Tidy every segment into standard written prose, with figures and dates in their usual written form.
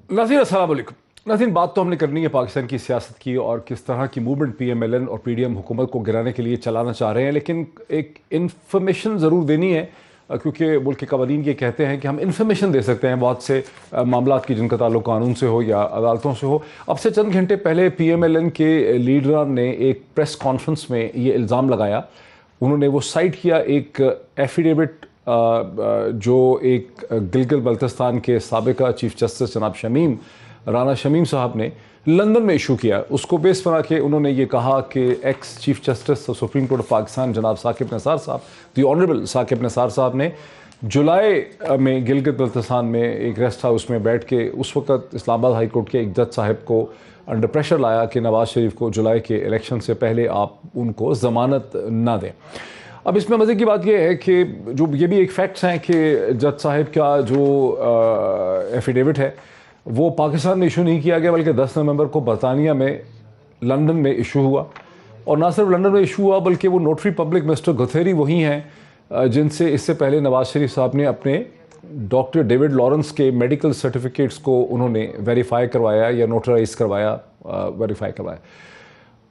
नाज़रीन अस्सलाम वालेकुम। नाज़रीन, बात तो हमने करनी है पाकिस्तान की सियासत की और किस तरह की मूवमेंट PMLN और PDM हुकूमत को गिराने के लिए चलाना चाह रहे हैं, लेकिन एक इन्फॉर्मेशन ज़रूर देनी है क्योंकि मुल्क के कवानीन ये कहते हैं कि हम इन्फॉर्मेशन दे सकते हैं बहुत से मामला की जिनका ताल्लुक कानून से हो या अदालतों से हो। अब से चंद घंटे पहले PMLN के लीडरान ने एक प्रेस कॉन्फ्रेंस में ये इल्ज़ाम लगाया। उन्होंने वो साइट किया एक एफिडेविट जो एक गिलगित बल्तिस्तान के साबिका चीफ जस्टिस जनाब शमीम राना शमीम साहब ने लंदन में इशू किया। उसको बेस बना के उन्होंने ये कहा कि ex chief justice supreme court of Pakistan जनाब साकिब निसार साहब, द ऑनरेबल साकिब निसार साहब ने जुलाई में गिलगित बल्तिस्तान में एक रेस्ट हाउस में बैठ के उस वक्त इस्लामाबाद हाई कोर्ट के एक जज साहब को अंडर प्रेशर लाया कि नवाज़ शरीफ को जुलाई के इलेक्शन से पहले आप उनको ज़मानत ना दें। अब इसमें मज़े की बात यह है कि जो ये भी एक फैक्ट्स हैं कि जज साहब का जो एफिडेविट है वो पाकिस्तान में इशू नहीं किया गया, बल्कि 10 नवंबर को बरतानिया में लंदन में इशू हुआ। और ना सिर्फ लंदन में इशू हुआ बल्कि वो नोटरी पब्लिक मिस्टर गुथेरी वही हैं जिनसे इससे पहले नवाज़ शरीफ साहब ने अपने डॉक्टर डेविड लॉरेंस के मेडिकल सर्टिफिकेट्स को उन्होंने वेरीफाई करवाया या नोटराइज करवाया, वेरीफाई करवाया।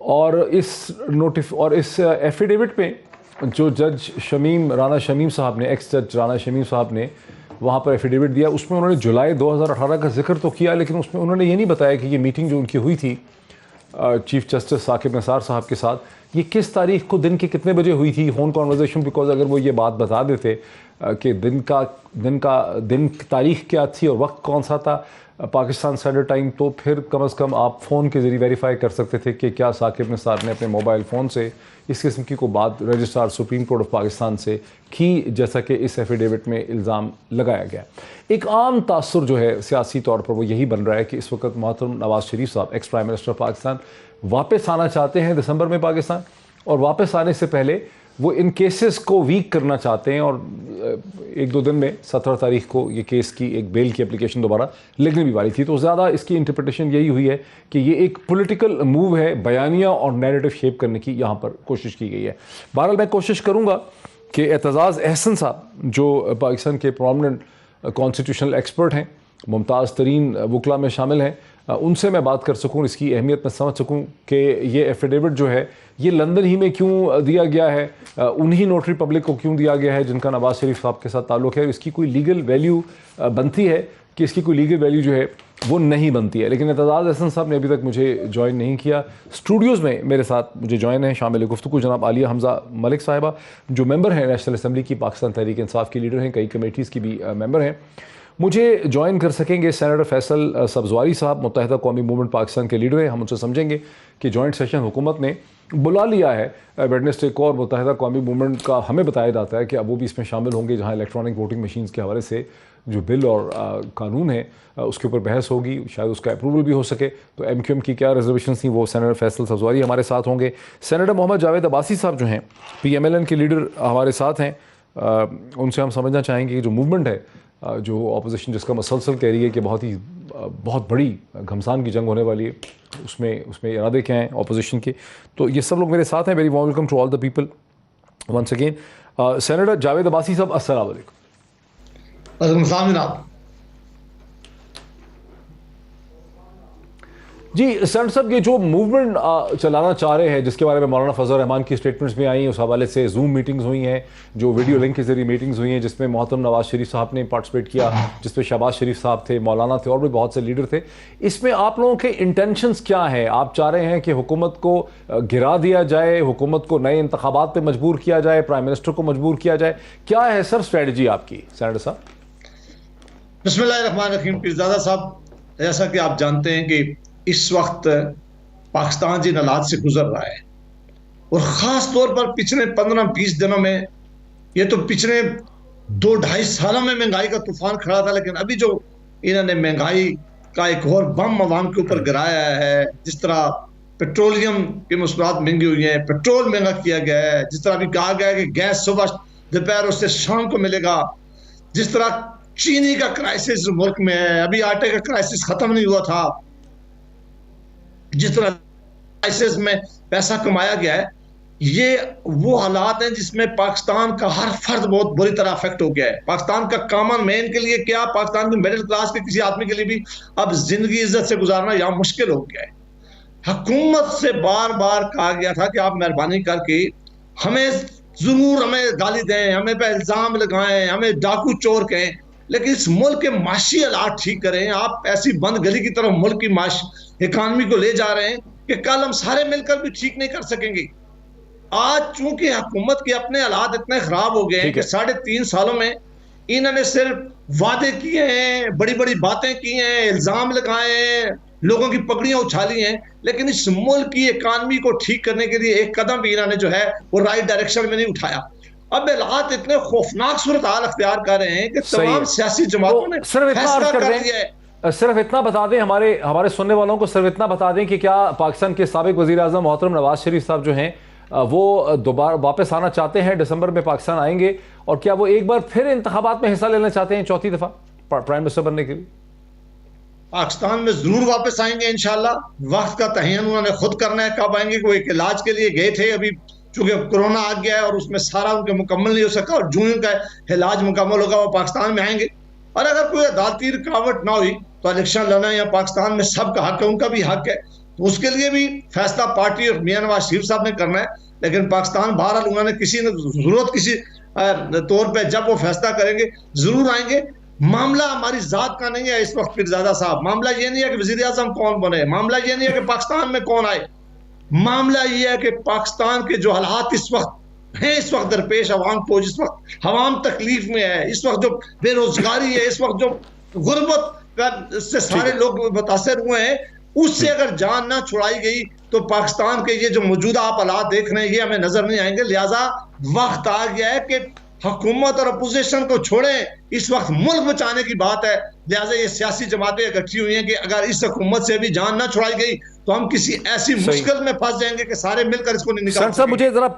और इस एफिडेविट में जो जज शमीम राना शमीम साहब ने, एक्स जज राना शमीम साहब ने वहाँ पर एफिडेविट दिया, उसमें उन्होंने जुलाई 2018 का जिक्र तो किया, लेकिन उसमें उन्होंने ये नहीं बताया कि ये मीटिंग जो उनकी हुई थी चीफ जस्टिस साकिब निसार साहब के साथ, ये किस तारीख को दिन के कितने बजे हुई थी फ़ोन कॉन्वर्जेशन। बिकॉज अगर वो ये बात बता देते कि दिन तारीख क्या थी और वक्त कौन सा था पाकिस्तान स्टैंडर्ड टाइम, तो फिर कम से कम आप फ़ोन के ज़रिए वेरीफाई कर सकते थे कि क्या साकिब निसार ने अपने मोबाइल फ़ोन से इस किस्म की कोई बात registrar supreme court of Pakistan से की, जैसा कि इस एफिडेविट में इल्ज़ाम लगाया गया। एक आम तासुर जो है सियासी तौर पर वो यही बन रहा है कि इस वक्त मोहतरम नवाज़ शरीफ साहब एक्स प्राइम मिनिस्टर पाकिस्तान वापस आना चाहते हैं दिसंबर में पाकिस्तान, और वापस आने से पहले वो इन केसेस को वीक करना चाहते हैं और 1-2 दिन में 17 तारीख को ये केस की एक बेल की एप्लीकेशन दोबारा लिखने भी वाली थी। तो ज़्यादा इसकी इंटरप्रिटेशन यही हुई है कि ये एक पॉलिटिकल मूव है, बयानिया और नैरेटिव शेप करने की यहाँ पर कोशिश की गई है। बहरहाल मैं कोशिश करूँगा कि एतजाज़ अहसन साहब जो पाकिस्तान के प्रोमिनेंट कॉन्स्टिट्यूशनल एक्सपर्ट हैं, मुमताज़ तरीन वकला में शामिल हैं, उनसे मैं बात कर सकूँ, इसकी अहमियत मैं समझ सकूँ कि ये एफिडेविट जो है ये लंदन ही में क्यों दिया गया है, उन्हीं नोटरी पब्लिक को क्यों दिया गया है जिनका नवाज़ शरीफ साहब के साथ ताल्लुक़ है, इसकी कोई लीगल वैल्यू बनती है कि इसकी कोई लीगल वैल्यू जो है वो नहीं बनती है। लेकिन एतजाज़ अहसन साहब ने अभी तक मुझे ज्वाइन नहीं किया। स्टूडियोज़ में मेरे साथ मुझे ज्वाइन है शामिल गुफ्तगू जनाब आलिया हमज़ा मलिक साहिबा, जो मेंबर हैं नेशनल असम्बली की, पाकिस्तान तहरीक इंसाफ की लीडर हैं, कई कमेटीज़ की भी मेंबर हैं। मुझे ज्वाइन कर सकेंगे सेनेटर फैसल सब्जवारी साहब, मुत्तहिदा कौमी मूवमेंट पाकिस्तान के लीडर हैं। हम उनसे समझेंगे कि जॉइंट सेशन हुकूमत ने बुला लिया है वेडनेसडे को, और मुत्तहिदा कौमी मूवमेंट का हमें बताया जाता है कि अब वो भी इसमें शामिल होंगे, जहां इलेक्ट्रॉनिक वोटिंग मशीन्स के हवाले से जो बिल और कानून है उसके ऊपर बहस होगी, शायद उसका अप्रूवल भी हो सके। तो MQM की क्या रिजर्वेशन थी वो सेनेटर फैसल सब्जवारी हमारे साथ होंगे। सेनेटर मोहम्मद जावेद अब्बासी साहब जो हैं PMLN के लीडर हमारे साथ हैं, उनसे हम समझना चाहेंगे कि जो मूवमेंट है, जो अपोजिशन जिसका मसलसल कह रही है कि बहुत बड़ी घमसान की जंग होने वाली है, उसमें इरादे क्या हैं अपोजिशन के। तो ये सब लोग मेरे साथ हैं। Very warm welcome to all the people once again. Senator Javed Abbasi साहब, अस्सलाम वालेकुम। जनाब जी सेनेटर साहब, ये जो मूवमेंट चलाना चाह रहे हैं जिसके बारे में मौलाना फजल रहमान की स्टेटमेंट्स भी आई, उस हवाले से जूम मीटिंग्स हुई हैं, जो वीडियो लिंक के जरिए मीटिंग्स हुई हैं जिसमें मोहतरम नवाज़ शरीफ साहब ने पार्टिसिपेट किया, जिसमें शहबाज शरीफ साहब थे, मौलाना थे और भी बहुत से लीडर थे। इसमें आप लोगों के इंटेंशंस क्या हैं? आप चाह रहे हैं कि हुकूमत को गिरा दिया जाए, हुकूमत को नए इंतखाबात पर मजबूर किया जाए, प्राइम मिनिस्टर को मजबूर किया जाए, क्या है सर स्ट्रैटेजी आपकी सेनेटर साहब? बिस्मिल्लाहिर्रहमानिर्रहीम। पीरज़ादा साहब, जैसा कि आप जानते हैं कि इस वक्त पाकिस्तान जिन हालात से गुजर रहा है, और ख़ास तौर पर पिछले 15-20 दिनों में, ये तो पिछले 2-2.5 सालों में महंगाई का तूफान खड़ा था, लेकिन अभी जो इन्होंने महंगाई का एक और बम अवाम के ऊपर गिराया है, जिस तरह पेट्रोलियम की मसनूआत महंगी हुई है, पेट्रोल महंगा किया गया है, जिस तरह अभी कहा गया है कि गैस सुबह दोपहर से शाम को मिलेगा, जिस तरह चीनी का क्राइसिस मुल्क में है, अभी आटे का क्राइसिस खत्म नहीं हुआ था, जिस तरह क्राइसिस में पैसा कमाया गया है, ये वो हालात हैं जिसमें पाकिस्तान का हर फर्द बहुत बुरी तरह अफेक्ट हो गया है। पाकिस्तान का कॉमन मैन के लिए क्या, पाकिस्तान के मिडिल क्लास के किसी आदमी के लिए भी अब जिंदगी इज्जत से गुजारना यहाँ मुश्किल हो गया है। हुकूमत से बार बार कहा गया था कि आप मेहरबानी करके हमें जरूर हमें गाली दें, हमें पे इल्जाम लगाएं, हमें डाकू चोर कहें, लेकिन इस मुल्क के माशी हालात ठीक करें। आप ऐसी बंद गली की तरफ मुल्क की माश इकानमी को ले जा रहे हैं कि कल हम सारे मिलकर भी ठीक नहीं कर सकेंगे। आज चूंकि हुकूमत के अपने हालात इतने खराब हो गए हैं कि 3.5 सालों में इन्होंने सिर्फ वादे किए हैं, बड़ी बड़ी बातें की हैं, इल्जाम लगाए हैं, लोगों की पगड़ियां उछाली हैं, लेकिन इस मुल्क की इकानमी को ठीक करने के लिए एक कदम भी इन्होंने जो है वो राइट डायरेक्शन में नहीं उठाया। अब हालात इतने खौफनाक सूरत हाल अख्तियार कर रहे हैं कि तमाम सियासी जमातों ने फैसला कर लिया है। सिर्फ इतना बता दें, हमारे सुनने वालों को सिर्फ इतना बता दें कि क्या पाकिस्तान के साबिक वजीर आजम मोहतरम नवाज शरीफ साहब जो हैं वो दोबारा वापस आना चाहते हैं, दिसंबर में पाकिस्तान आएंगे, और क्या वो एक बार फिर इंतखाबात में हिस्सा लेना चाहते हैं चौथी दफा प्राइम मिनिस्टर बनने के लिए? पाकिस्तान में जरूर वापस आएंगे इंशाल्लाह। वक्त का तयन उन्होंने खुद करना है कब आएंगे। वो एक इलाज के लिए गए थे, अभी चूंकि कोरोना आ गया है और उसमें सारा उनके मुकम्मल नहीं हो सका, और जून का इलाज मुकम्मल होगा वो पाकिस्तान में आएंगे। और अगर कोई अदालती रुकावट ना हुई तो इलेक्शन लड़ना या पाकिस्तान में सबका हक है, उनका भी हक है, तो उसके लिए भी फैसला पार्टी और मियां नवाज शरीफ साहब ने करना है। लेकिन पाकिस्तान बहरहाल उन्होंने किसी ने जरूरत किसी तौर पर जब वो फैसला करेंगे जरूर आएंगे। मामला हमारी जात का नहीं है इस वक्त पीरजादा साहब। मामला ये नहीं है कि वजीर आजम कौन बने, मामला ये नहीं है कि पाकिस्तान में कौन आए, मामला ये है कि पाकिस्तान के जो हालात इस वक्त हैं, इस वक्त दरपेश अवाम को, जिस वक्त अवाम तकलीफ में है, इस वक्त जो बेरोजगारी है, इस वक्त जो गुर्बत से सारे लोग मुतासर हुए हैं, उससे अगर जान ना छुड़ाई गई तो पाकिस्तान के ये जो मौजूदा आप हालात देख रहे हैं ये हमें नजर नहीं आएंगे। लिहाजा वक्त आ गया है कि हुकूमत और अपोजिशन को छोड़ें, इस वक्त मुल्क बचाने की बात है। लिहाजा ये सियासी जमातें इकट्ठी हुई हैं कि अगर इस हुकूमत से भी जान ना छुड़ाई गई तो हम किसी ऐसी मुश्किल में फंस जाएंगे कि सारे मिलकर इसको नहीं निकाल सकेंगे। मुझे जरा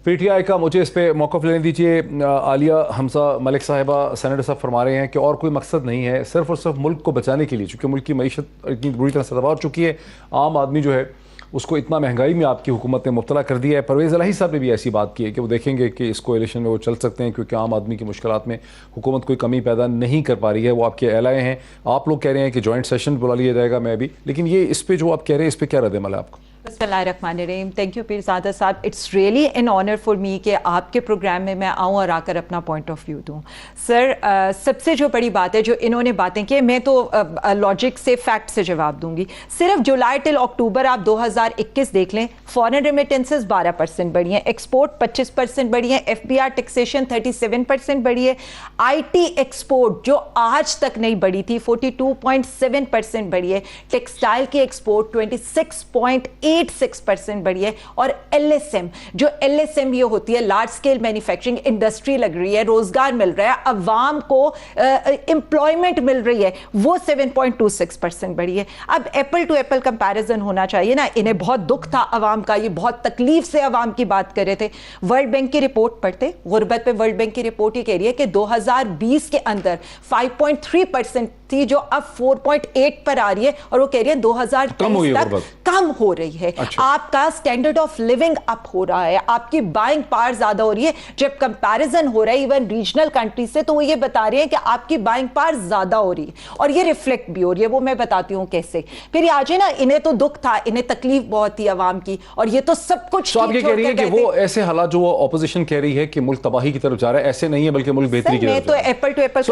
पीटीआई का मुझे इस पे मौक़िफ़ लेने दीजिए। आलिया हमजा मलिक साहिबा सेनेटर साहब फरमा रहे हैं कि और कोई मकसद नहीं है, सिर्फ और सिर्फ मुल्क को बचाने के लिए, चूँकि मुल्क की मईशत इतनी बुरी तरह से तबाह हो चुकी है, आम आदमी जो है उसको इतना महंगाई में आपकी हुकूमत ने मुब्तला कर दिया है। परवेज़ इलाही साहब ने भी ऐसी बात की है कि वो देखेंगे कि इस कोएलिशन में वो चल सकते हैं, क्योंकि आम आदमी की मुश्किलात में हुकूमत कोई कमी पैदा नहीं कर पा रही है। वो आपके एलाए हैं, आप लोग कह रहे हैं कि जॉइंट सेशन बुला लिया जाएगा, मैं भी, लेकिन ये इस पर जो आप कह रहे हैं इस पर क्या रद्द-ए-अमल है आपका? बिस्मिल्लाहिर्रहमानिर्रहीम। थैंक यू पीरज़ादा साहब। It's really an honour for me कि आपके प्रोग्राम में मैं आऊँ और आकर अपना पॉइंट ऑफ व्यू दूँ। सर, सबसे जो बड़ी बात है, जो इन्होंने बातें की, मैं तो लॉजिक से, फैक्ट से जवाब दूंगी। सिर्फ जुलाई टिल अक्टूबर आप 2021 देख लें, फॉरेन रेमिटेंसेस 12% बढ़ी हैं, एक्सपोर्ट 25% बढ़ी है, FBR टैक्सेशन 37% बढ़ी है, IT एक्सपोर्ट जो आज तक नहीं बढ़ी थी 42.7% बढ़ी है, टेक्सटाइल की एक्सपोर्ट 26.86% बढ़ी है, और LSM जो LSM ये होती है लार्ज स्केल मैन्युफैक्चरिंग इंडस्ट्री लग रही है, रोजगार मिल रहा है, अवाम को एम्प्लॉयमेंट मिल रही है, वो 7.26% बढ़ी है। अब एप्पल टू एप्पल कंपैरिजन होना चाहिए ना। इन्हें बहुत दुख था अवाम का, ये बहुत तकलीफ से अवाम की बात कर रहे थे। वर्ल्ड बैंक की रिपोर्ट पढ़ते, गुर्बत पे वर्ल्ड बैंक की रिपोर्ट ये कह रही है कि 2020 के अंदर 5.3% थी जो अब 4.8 पर आ रही है, और वो कह रही है 2023 तक कम हो रही है। अच्छा। आपका स्टैंडर्ड ऑफ लिविंग अप हो रहा है, आपकी बाइंग पावर ज्यादा हो रही है। जब कंपैरिजन हो रहा है इवन रीजनल कंट्री से, तो वो ये बता रहे हैं कि आपकी बाइंग पावर ज्यादा हो रही है, और ये रिफ्लेक्ट भी हो रही है। वो मैं बताती हूँ कैसे। फिर आज है ना, इन्हें तो दुख था, इन्हें तकलीफ बहुत थी अवाम की, और ये तो सब कुछ तो आप ये कह रही है कि वो ऐसे हालात जो ऑपोजिशन कह रही है कि मुल्क तबाही की तरफ जा रहा है, ऐसे नहीं है, बल्कि मुल्क बेहतरी की तरफ। तो एप्पल टू एप्पल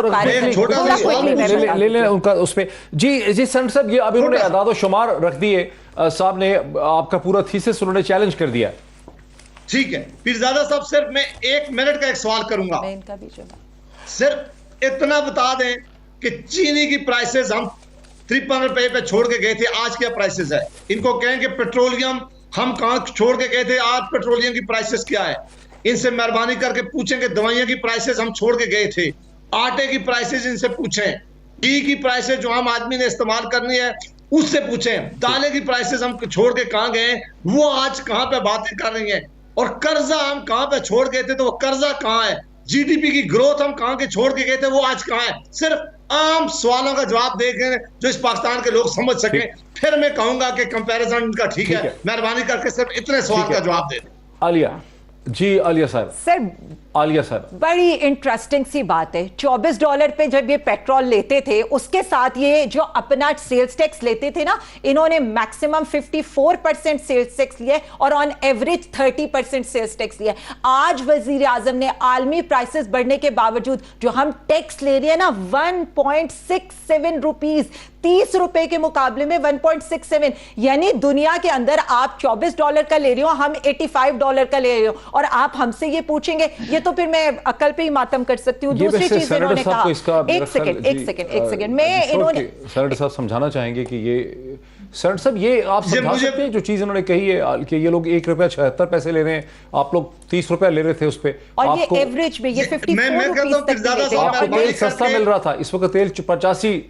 उनका उस पे जी सेंटर साहब, ये अभी उन्होंने अदाद शुमार रख दिए, साहब ने आपका पूरा थीसिस उन्होंने चैलेंज कर दिया। ठीक है पीरजादा साहब, सिर्फ मैं 1 मिनट का एक सवाल करूंगा। मैं इनका भी सिर्फ इतना बता दें कि चीनी की प्राइसेस हम 53 रुपए पे छोड़ के गए थे, आज क्या प्राइसेस है? इनको कहें कि पेट्रोलियम हम कहां छोड़ के गए थे, आज पेट्रोलियम की प्राइसेस क्या है? इनसे मेहरबानी करके पूछें कि दवाइयों की प्राइसेस हम छोड़ के गए थे, आटे की प्राइसेस इनसे पूछें, घी की प्राइसेस जो आम आदमी ने इस्तेमाल करनी है उससे पूछें, दालें की प्राइसेस हम छोड़ के कहां गए, वो आज कहां पे बातें कर रही हैं, और कर्जा हम कहां पे छोड़ गए थे तो वो कर्जा कहां है, GDP की ग्रोथ हम कहां के छोड़ के गए थे वो आज कहां है। सिर्फ आम सवालों का जवाब देखें जो इस पाकिस्तान के लोग समझ सकें, फिर मैं कहूंगा कि कंपैरिजन इनका ठीक है। मेहरबानी करके सिर्फ इतने सवाल का जवाब दे दें। आलिया जी, आलिया साहब। सर आलिया साहब, बड़ी इंटरेस्टिंग सी बात है, $24 पे जब ये पेट्रोल लेते थे उसके साथ ये जो अपना सेल्स टैक्स लेते थे ना, इन्होंने मैक्सिमम 54% सेल्स टैक्स लिया और ऑन एवरेज 30% सेल्स टैक्स लिया। आज वजीर आजम ने आलमी प्राइसेस बढ़ने के बावजूद जो हम टैक्स ले रहे हैं ना 1.67 रुपीज, 30 रुपए के मुकाबले में 1.67, यानी दुनिया के अंदर आप $24 का ले रहे हो, हम $85 का ले रहे हो, और आप हमसे ये पूछेंगे, ये तो फिर मैं अकल पे ही मातम कर सकती हूँ। दूसरी चीज इन्होंने कहा, एक सेकंड मैं इन्होंने सेनेटर साहब समझाना चाहेंगे कि ये सेनेटर साहब ये आप समझा सकते हैं जो चीज इन्होंने कही है कि ये लोग ₹1.76 ले रहे हैं, आप लोग ₹30 ले रहे थे उस पे, और ये एवरेज में ये 54 रुपीस तक आपको तेल सस्ता मिल रहा था, इस वक्त तेल 85।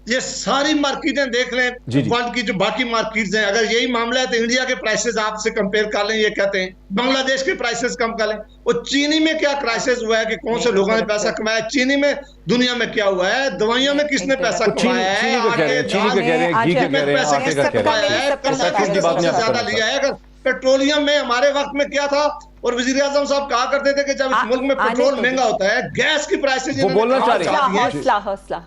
ये सारी मार्केटें देख लें, वर्ल्ड की जो बाकी मार्केट्स हैं, अगर यही मामला है तो इंडिया के प्राइसेस आपसे कंपेयर कर लें, ये कहते हैं बांग्लादेश के प्राइसेस कम कर लें। और चीनी में क्या क्राइसिस हुआ है कि कौन से लोगों ने पैसा कमाया, चीनी में दुनिया में क्या हुआ है, दवाइयों में किसने पैसा कमाया है, ज्यादा लिया है। अगर पेट्रोलियम में हमारे वक्त में क्या था, और वजीर आजम साहब कहा करते थे कि जब इस मुल्क में पेट्रोल महंगा होता है, गैस की प्राइसेस बोलना चाह रही है। हौसला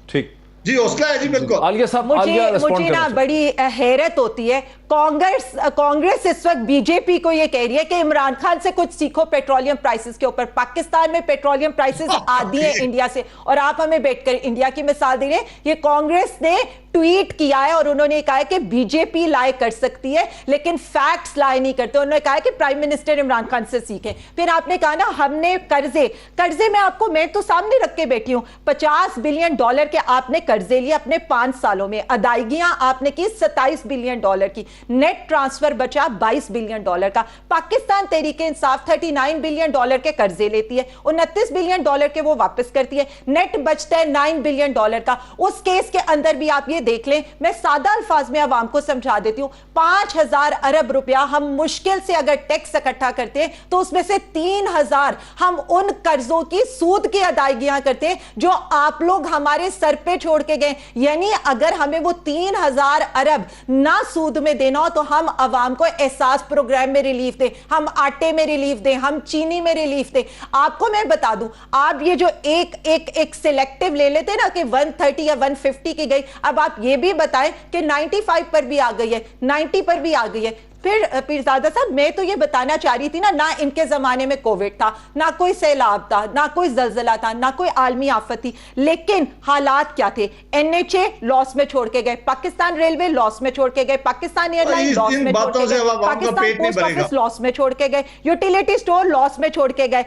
ठीक जी, हौसला है जी, बिल्कुल। आलिया साहब, मुझे ना बड़ी हैरत होती है, कांग्रेस इस वक्त बीजेपी को ये कह रही है कि इमरान खान से कुछ सीखो पेट्रोलियम प्राइसेस के ऊपर। पाकिस्तान में पेट्रोलियम प्राइसेस आधी है इंडिया से, और आप हमें बैठकर इंडिया की मिसाल दे रहे हैं। ये कांग्रेस ने ट्वीट किया है और उन्होंने कहा है कि बीजेपी लाए कर सकती है लेकिन फैक्ट्स लाए नहीं करते। उन्होंने कहा है कि प्राइम मिनिस्टर इमरान खान से सीखें। फिर आपने कहा ना हमने कर्जे में आपको, मैं तो सामने रख के बैठी हूं, $50 बिलियन के आपने कर्जे लिए अपने 5 सालों में, अदायगियां आपने की $27 बिलियन की, नेट ट्रांसफर बचा $22 बिलियन का। पाकिस्तान तहरीके इंसाफ $39 बिलियन के कर्जे लेती है, $29 बिलियन के वो वापस करती है, नेट बचता है $9 बिलियन का। उस केस के अंदर भी आप ये देख लें, मैं सादा अल्फाज में आवाम को समझा देती हूं, 5000 अरब रुपया हम मुश्किल से अगर टैक्स इकट्ठा करते हैं तो उसमें से 3000 हम उन कर्जों की सूद की अदायगियां करते हैं जो आप लोग हमारे सर पे छोड़ के गए। यानी अगर हमें वो 3000 अरब ना सूद में देना हो तो हम अवाम को एहसास प्रोग्राम में रिलीफ दें, हम आटे में रिलीफ दें, हम चीनी में रिलीफ दें। आपको मैं बता दूं, आप ये जो एक सिलेक्टिव ले लेते ना कि 130 या 150 की गई, अब आप ये भी बताएं कि 95 पर भी आ गई है, 90 पर भी आ गई है। फिर पीरजादा साहब, मैं तो ये बताना चाह रही थी ना इनके जमाने में कोविड था, ना कोई सैलाब था, ना कोई जलजला था, ना कोई आलमी आफत थी, लेकिन हालात क्या थे? NHA लॉस में छोड़ के गए, पाकिस्तान रेलवे लॉस में छोड़ के गए, पाकिस्तान एयरलाइन लॉस में छोड़ के गए, पाकिस्तान पोस्ट ऑफिस लॉस में छोड़ के गए, यूटिलिटी स्टोर लॉस में छोड़ के गए,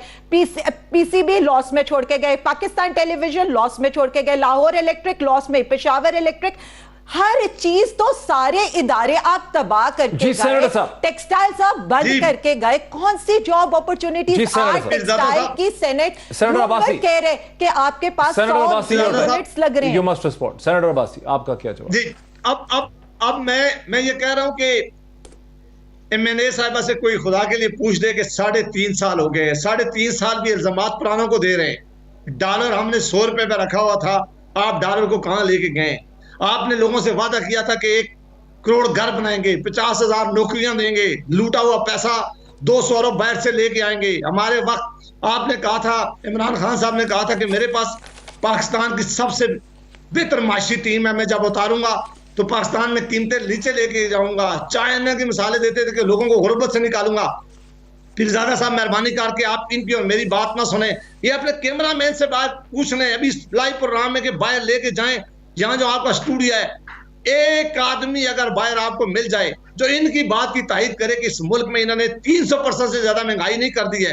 PCB लॉस में छोड़ के गए, पाकिस्तान टेलीविजन लॉस में छोड़ के गए, लाहौर इलेक्ट्रिक लॉस में, पेशावर इलेक्ट्रिक, हर चीज तो सारे इदारे आप तबाह करके गए, टेक्सटाइल्स आप बंद करके गए। कौन सी जॉब अपॉर्चुनिटीज आज टेक्सटाइल की सेनेट कह रहे कि आपके पास यूनिट्स लग रहे हैं। You must respond. Senator Abbasi, आपका क्या जवाब? जी, अब मैं ये कह रहा हूं कि MNA साहिबा से कोई खुदा के लिए पूछ दे कि 3.5 साल हो गए, 3.5 साल भी इल्जामात पुरानों को दे रहे हैं। डॉलर हमने 100 रुपए पे रखा हुआ था, आप डॉलर को कहां लेके गए? आपने लोगों से वादा किया था कि 1 करोड़ घर बनाएंगे, 50,000 नौकरियां देंगे, लूटा हुआ पैसा 200 अरब बाहर से लेके आएंगे। हमारे वक्त आपने कहा था, इमरान खान साहब ने कहा था कि मेरे पास पाकिस्तान की सबसे बेहतर माशी टीम है, मैं जब उतारूंगा तो पाकिस्तान में कीमतें नीचे लेके जाऊंगा। चाइना की मिसालें देते थे कि लोगों को गुर्बत से निकालूंगा। पीरजादा साहब, मेहरबानी करके आप इनकी और मेरी बात ना सुने, ये अपने कैमरा मैन से बात पूछ लें। अभी लाइव प्रोग्राम में कि बाहर लेके जाएं, यहाँ जो आपका स्टूडियो है, एक आदमी अगर बाहर आपको मिल जाए जो इनकी बात की तायद करे कि इस मुल्क में इन्होंने 300% से ज्यादा महंगाई नहीं कर दी है,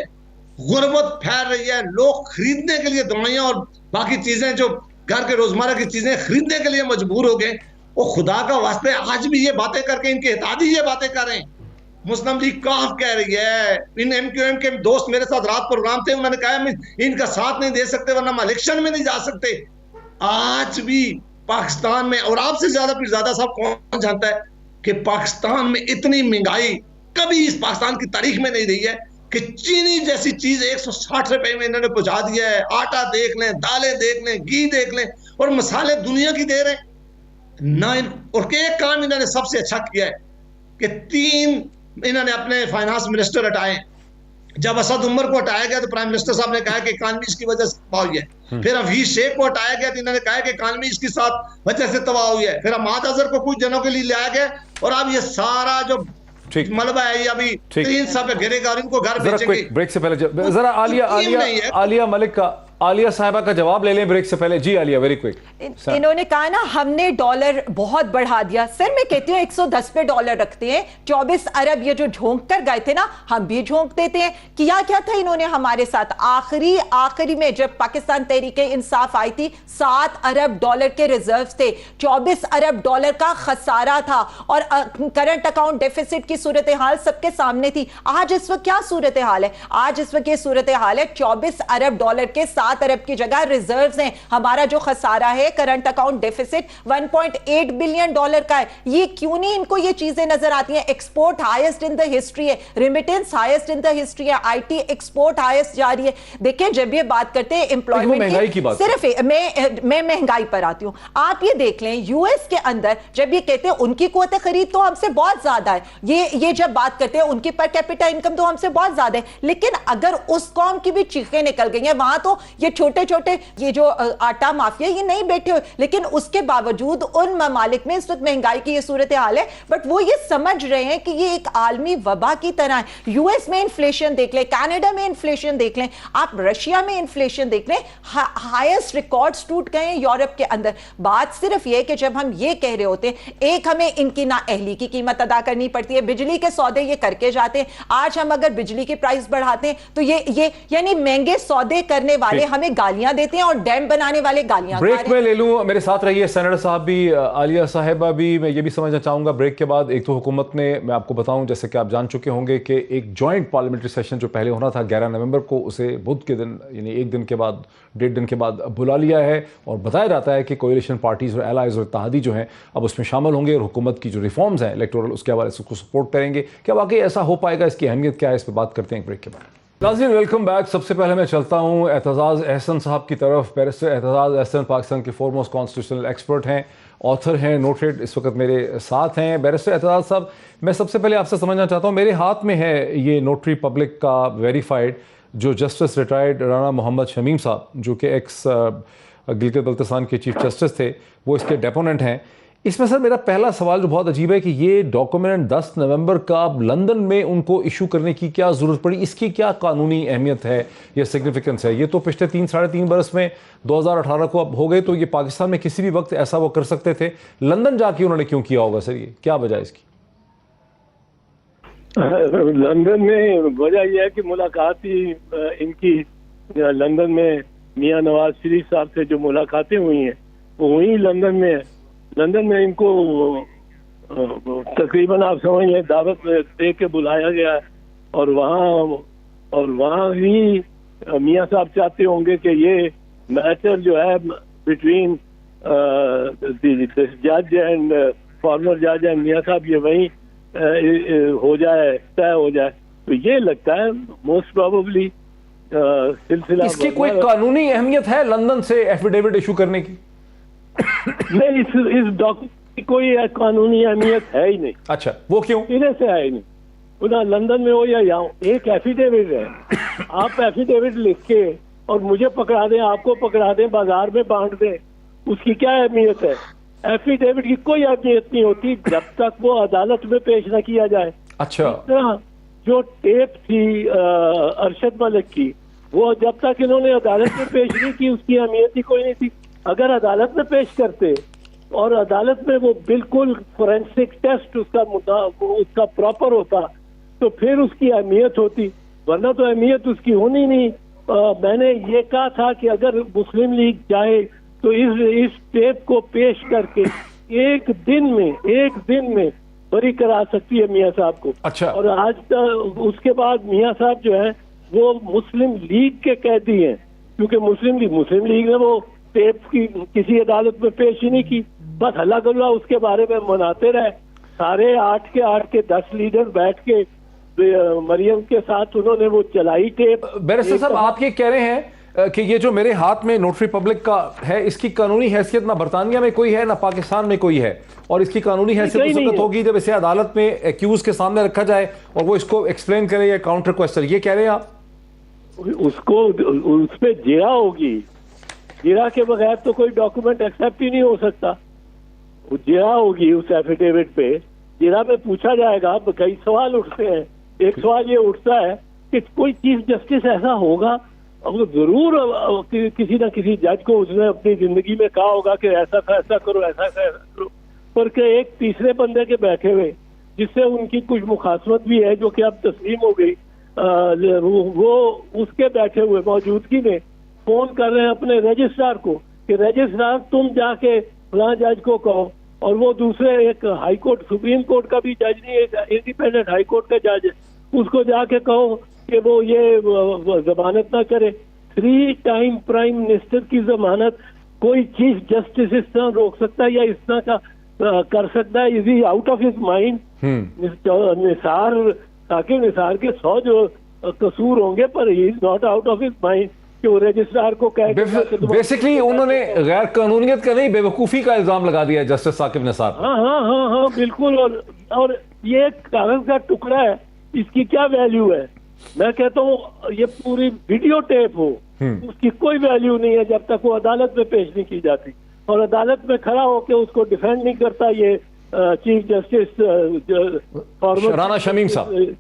गुर्बत फैल रही है, लोग खरीदने के लिए दवाइयां और बाकी चीजें जो घर के रोजमर्रा की चीजें खरीदने के लिए मजबूर हो गए, वो खुदा का वास्ते आज भी ये बातें करके इनके हिताजी ये बातें कर रहे हैं। मुस्लिम लीग काफ कह रही है, इन MQM के दोस्त मेरे साथ रात प्रोग्राम थे, उन्होंने कहा हम इनका साथ नहीं दे सकते वरना हम इलेक्शन में नहीं जा सकते। आज भी पाकिस्तान में, और आपसे ज्यादा पीरजादा साहब कौन जानता है कि पाकिस्तान में इतनी महंगाई कभी इस पाकिस्तान की तारीख में नहीं रही है कि चीनी जैसी चीज 160 रुपए में इन्होंने पहुंचा दिया है। आटा देख लें, दालें देख लें, घी देख लें, और मसाले दुनिया की दे रहे हैं ना। और एक काम इन्होंने सबसे अच्छा किया है कि 3 इन्होंने अपने फाइनेंस मिनिस्टर हटाए। जब असद उमर को हटाया गया तो प्राइम मिनिस्टर साहब ने कहा कि इकानमी इसकी वजह से तबाह हुई है। फिर हफीज शेख को हटाया गया तो इन्होंने कहा कि इकानमी इसकी साथ वजह से तबाह हुई है। फिर अहमद अजहर को कुछ दिनों के लिए लाया गया, और अब ये सारा जो मलबा है ये अभी 3 साल पे गिरेगा और इनको घर बेचेंगे। ब्रेक से पहले जरा आलिया मलिक का, आलिया साहिबा का जवाब ले लें ब्रेक से पहले। जी आलिया, वेरी क्विक। इन्होंने कहा ना हमने डॉलर बहुत बढ़ा दिया। सर मैं कहती हूँ 110 पे डॉलर रखते हैं, 24 अरब ये जो झोंक कर गए थे ना, हम भी झोंक देते हैं। किया क्या था इन्होंने हमारे साथ? आखिरी में जब पाकिस्तान तहरीक इंसाफ आई थी, 7 अरब डॉलर के रिजर्व थे, 24 अरब डॉलर का खसारा था, और करंट अकाउंट डेफिसिट की सूरत हाल सबके सामने थी। आज इस वक्त क्या सूरत हाल है? आज इस वक्त ये सूरत हाल है 24 अरब डॉलर के 7 अरब की जगह रिजर्व्स हैं। हमारा जो खसारा है, current account deficit 1.8 billion dollar का है। ये क्यों नहीं इनको ये चीजें नजर आती हैं? Export highest in the history है, remittance highest in the history है, आईटी एक्सपोर्ट हाईएस्ट जारी है। देखिए जब ये बात करते हैं एम्प्लॉयमेंट की, सिर्फ मैं महंगाई पर आती हूं। आप ये देख लें यूएस के अंदर जब ये कहते हैं उनकी क़ुव्वत खरीद तो हमसे बहुत ज्यादा है, ये जब बात करते हैं उनकी पर कैपिटा इनकम तो हमसे बहुत ज्यादा है, लेकिन अगर उस कौम की भी चीखें निकल गई हैं, वहां तो ये छोटे छोटे ये जो आटा माफिया ये नहीं बैठे हुए, लेकिन उसके बावजूद उन ममालिक में इस वक्त महंगाई की ये सूरत हाल है। बट वो ये समझ रहे हैं कि ये एक आलमी वबा की तरह है। यूएस में इन्फ्लेशन देख लें, कनाडा में इन्फ्लेशन देख लें, आप रशिया में इन्फ्लेशन देख लें, हाईएस्ट रिकॉर्ड्स टूट गए हैं यूरोप के अंदर। बात सिर्फ ये कि जब हम ये कह रहे होते हैं, एक हमें इनकी ना अहली की कीमत अदा करनी पड़ती है, बिजली के सौदे ये करके जाते हैं। आज हम अगर बिजली की प्राइस बढ़ाते हैं तो ये यानी महंगे सौदे करने वाले हमें गालियां देते हैं और डैम बनाने वाले गालियां। ब्रेक में ले लूं, मेरे साथ रहिए सेनेटर साहब भी, आलिया साहिबा भी। मैं ये भी समझना चाहूंगा ब्रेक के बाद, एक तो हुकूमत ने, मैं आपको बताऊं जैसे कि आप जान चुके होंगे कि एक जॉइंट पार्लियामेंट्री सेशन जो पहले होना था 11 नवंबर को, उसे बुध के दिन यानी एक दिन के बाद, 1.5 दिन के बाद बुला लिया है। और बताया जाता है कि कोalition पार्टीज और एलाइज और इत्तेहादी जो हैं अब उसमें शामिल होंगे और हुकूमत की जो रिफॉर्म्स हैं इलेक्टोरल उसके हवाले से उसको सपोर्ट करेंगे। क्या वाकई ऐसा हो पाएगा? इसकी अहमियत क्या है? इस पर बात करते हैं ब्रेक के बाद। नाज़रीन वेलकम बैक। सबसे पहले मैं चलता हूँ एतजाज़ अहसन साहब की तरफ। बैरिस्टर एतजाज़ अहसन पाकिस्तान के फोरमोस्ट कॉन्स्टिट्यूशनल एक्सपर्ट हैं, ऑथर हैं, नोटेड, इस वक्त मेरे साथ हैं। बैरिस्टर एतजाज़ साहब, मैं सबसे पहले आपसे समझना चाहता हूँ, मेरे हाथ में है ये नोटरी पब्लिक का वेरीफाइड जो जस्टिस रिटायर्ड राना मोहम्मद शमीम साहब, जो कि एक्स गिलगित बल्तिस्तान के चीफ जस्टिस थे, वो इसके डेपोनेंट हैं। इसमें सर मेरा पहला सवाल जो बहुत अजीब है कि ये डॉक्यूमेंट 10 नवंबर का लंदन में उनको इशू करने की क्या ज़रूरत पड़ी? इसकी क्या कानूनी अहमियत है या सिग्निफिकेंस है? ये तो पिछले 3-3.5 बरस में 2018 को अब हो गए, तो ये पाकिस्तान में किसी भी वक्त ऐसा वो कर सकते थे। लंदन जाके उन्होंने क्यों किया होगा सर? ये क्या वजह इसकी? लंदन में वजह यह है कि मुलाकात ही इनकी लंदन में मियां नवाज शरीफ साहब से जो मुलाकातें हुई हैं वो हुई लंदन में। लंदन में इनको तकरीबन आप समझिए दावत दे के बुलाया गया, और वहाँ ही मियां साहब चाहते होंगे कि ये मैटर जो है बिटवीन जज एंड फॉर्मर जज एंड मियां साहब ये वहीं हो जाए, तय हो जाए। तो ये लगता है मोस्ट प्रोबेबली सिलसिला। इसकी कोई कानूनी अहमियत है लंदन से एफिडेविट इशू करने की? नहीं, इस डॉक्यूमेंट की कोई कानूनी अहमियत है ही नहीं। अच्छा, वो क्यों? इधर से है ही नहीं, पुनः लंदन में हो या यहाँ। एक एफिडेविट है, आप एफिडेविट लिख के और मुझे पकड़ा दें, आपको पकड़ा दें, बाजार में बांट दें, उसकी क्या अहमियत है? एफिडेविट की कोई अहमियत नहीं होती जब तक वो अदालत में पेश न किया जाए। अच्छा, जो टेप थी अरशद मलिक की, वो जब तक इन्होंने अदालत में पेश नहीं की उसकी अहमियत ही कोई नहीं थी। अगर अदालत में पेश करते और अदालत में वो बिल्कुल फोरेंसिक टेस्ट उसका प्रॉपर होता तो फिर उसकी अहमियत होती, वरना तो अहमियत उसकी होनी नहीं। मैंने ये कहा था कि अगर मुस्लिम लीग चाहे तो इस टेप को पेश करके एक दिन में बरी करा सकती है मियां साहब को। अच्छा। और आज उसके बाद मियां साहब जो है वो मुस्लिम लीग के कैदी हैं, क्योंकि मुस्लिम लीग ने वो टेप की किसी अदालत में पेश ही नहीं की, बस हल्ला गुल्ला उसके बारे में मनाते रहे। सारे 8 के 10 लीडर बैठ के मरियम के साथ उन्होंने वो चलाई टेप। बैरिस्टर साहब, आप ये कह रहे हैं कि ये जो मेरे हाथ में नोटरी पब्लिक का है, इसकी कानूनी हैसियत ना बरतानिया में कोई है ना पाकिस्तान में कोई है, और इसकी कानूनी हैसियत उस वक्त होगी जब इसे अदालत में एक्यूज के सामने रखा जाए और वो इसको एक्सप्लेन करे या काउंटर क्वेश्चन, ये कह रहे हैं आप? उसको उस पर जिरा होगी, जिरा के बगैर तो कोई डॉक्यूमेंट एक्सेप्ट ही नहीं हो सकता। जिरा होगी उस एफिडेविट पे, जिरा में पूछा जाएगा। कई सवाल उठते हैं, एक सवाल ये उठता है कि कोई चीफ जस्टिस ऐसा होगा, अब जरूर किसी ना किसी जज को उसने अपनी जिंदगी में कहा होगा कि ऐसा फैसला करो, ऐसा करो, पर के एक तीसरे बंदे के बैठे हुए जिससे उनकी कुछ मुखासमत भी है जो कि अब तस्लीम हो गई, वो उसके बैठे हुए मौजूदगी में फोन कर रहे हैं अपने रजिस्ट्रार को कि रजिस्ट्रार तुम जाके फलां जज को कहो, और वो दूसरे एक हाई कोर्ट, सुप्रीम कोर्ट का भी जज नहीं, एक इंडिपेंडेंट हाई कोर्ट का जज है, उसको जाके कहो कि वो ये जमानत ना करे। 3 टाइम प्राइम मिनिस्टर की जमानत कोई चीफ जस्टिस इस तरह रोक सकता है या इस तरह का कर सकता है? Is he out of his mind? Saqib Nisar के 100 जो कसूर होंगे, पर he is not out of his mind कि वो रजिस्ट्रार को कहे। बेसिकली उन्होंने गैर कानूनियत का नहीं, बेवकूफी का इल्जाम लगा दिया जस्टिस साकिब निसार। हाँ बिल्कुल। और ये कागज का टुकड़ा है, इसकी क्या वैल्यू है? मैं कहता हूँ ये पूरी वीडियो टेप हो, उसकी कोई वैल्यू नहीं है जब तक वो अदालत में पेश नहीं की जाती, और अदालत में खड़ा होकर उसको डिफेंड नहीं करता ये चीफ जस्टिस राना शमीम साहब,